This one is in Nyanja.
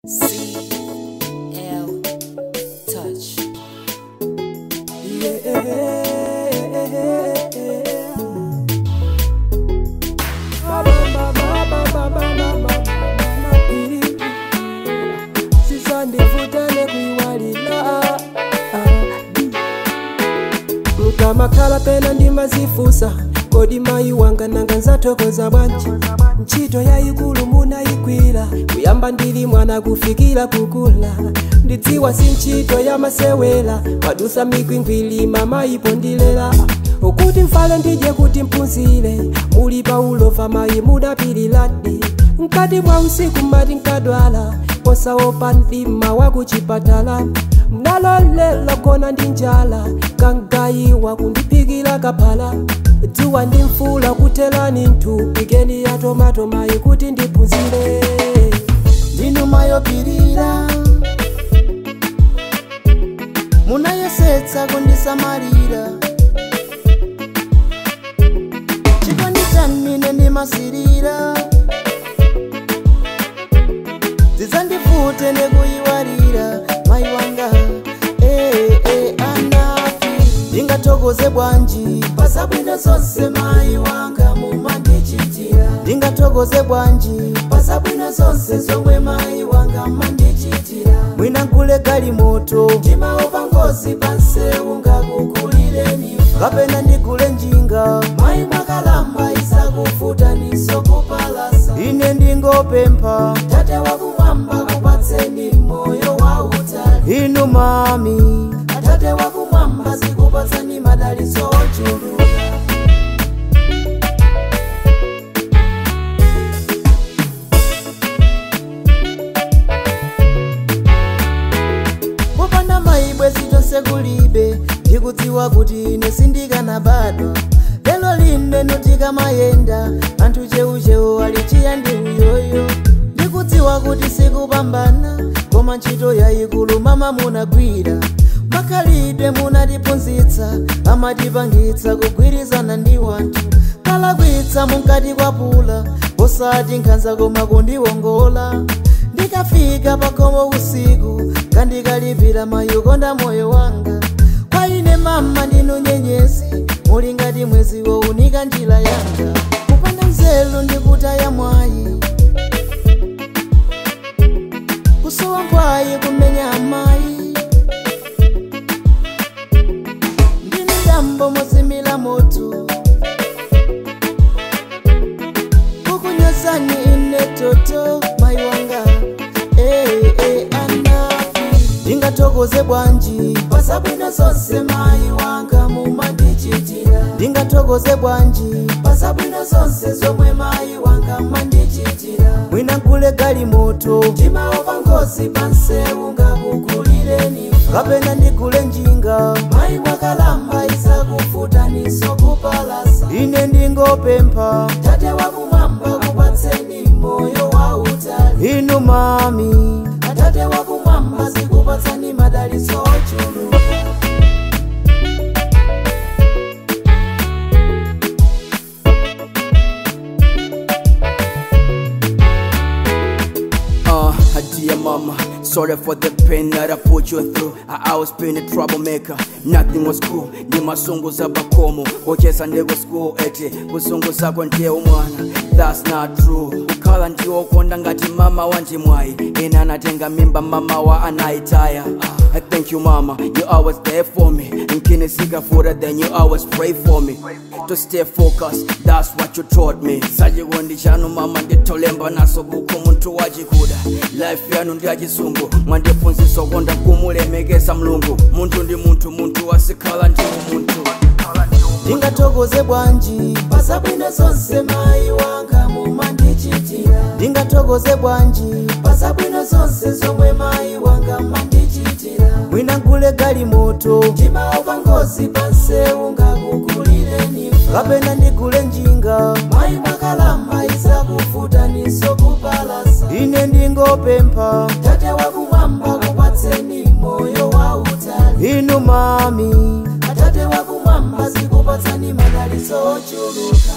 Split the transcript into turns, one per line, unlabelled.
CL Touch.
Mukamakala pena ndimazifusa kodi mayi wanga nanga nzatokoza bwanji ntchito yayikulu munayikwira kuyamba ndili mwana kufikira kukula ndidziwa si ntchito yamasewera padusa mikwingwili mama ipondilera ukuti mfale ndije kuti mphunzire muli paulova mayi mudapililadi mkati mwa usiku mati nkadwala posaopa mdima wakuchipatala mnalolela kona ndi njala kangayiwa kundipikira kaphala dzuwa ndi mfula kutelani nthupi keni ya tomato mayi kuti ndiphunzire
ndinu mayopirira munayesetsa kundisamalira chikondi chanine ndimasirira zizandifute nekuyiwalira mayi wanga anafi ndingathokoze bwanji pasabwino zonse mayi wanga mumandichitira ndingathokoze bwanji pasabwino zonse zomwe mayi wanga mandichitira mwina nkule galimoto ndimaopa ngozi pansewu ngakukulireni kapena ndigule njinga mayi mwakalamba isakufuta nisokupalasa ine ndingopempha tate wakumwamba kupatseni moyo wa utali inu mami atate wakumwamba zikupatsani madalitso ochuluka popanda maibwe zitonse kulibe ndikudziwa kuti ine sindikanabadwa lelo lino nutika mayenda anthu cheucheu alichiya ndi uyoyo ndikudziwa kuti sikupambana koma ntchito yayikulu mama munagwira makhalidwe munatiphunzitsa amatipangitsa kugwirizana ndi wanthu kalakwitsa munkati kwapula osati nkhanza koma kundiwongola ndikafika pakhomo usiku kandikalipira mayukonda moyo wanga kwa ine mama ndinu nyenyezi muli ngati mwezi wounika njira yanga kupanda nzeru ndikutaya mwayi kusowa mpwayi kumenya amayi ndine dambo mozimila moto kukunyozani ine toto mayi wanga anafi ndingathokoze bwanji pasabwino zonse mayi wanga mumandichitira ndingathokoze bwanji pasabwino zonse zomwe mayi wanga mandichitira mwina nkule galimoto ndimaopa ngozi pansewu ngakukulireni kapena ndigule njinga mayi mwakalamba isakufuta nisokupalasa ine ndingopempha tate wakumwamba kupatseni moyo wa utali inu mami atate wakumwamba zikupatsani madalitso ochuluka
Dear mama, sorry for the pain that I put you through. I was being a troublemaker, nothing was cool. Ni masungu za bakomo, ochesa ndego school eti kusungu sako ndiye umwana. That's not true. Ukala ndiwo konda ngati mama wanji mwai. Ina natenga mimba mama wa anaitaya. I thank you mama, you always there for me. Nkini sika fura then you always pray for me. To stay focused, that's what you taught me. Saji gondi chanu mama nditolemba naso buku muntu wajikuda. Life yanu ndiajisungu, mwandifunziso konda kumulemekeza mlungu. Muntu ndi muntu wasikala ndi muntu.
ndingathokoze bwanji pasabwino zonse mayi wanga mumandichitira ndingathokoze bwanji pasabwino zonse zomwe mayi wanga mandichitira mwina nkule galimoto ndimaopa ngozi pansewu ngakukulireni kapena ndigule njinga mayi mwakalamba isakufuta nisokupalasa ine ndingopempha tate wakumwamba kupatseni moyo wa utali inu mami atate wakumwamba zikupatsani madalitso ochuluka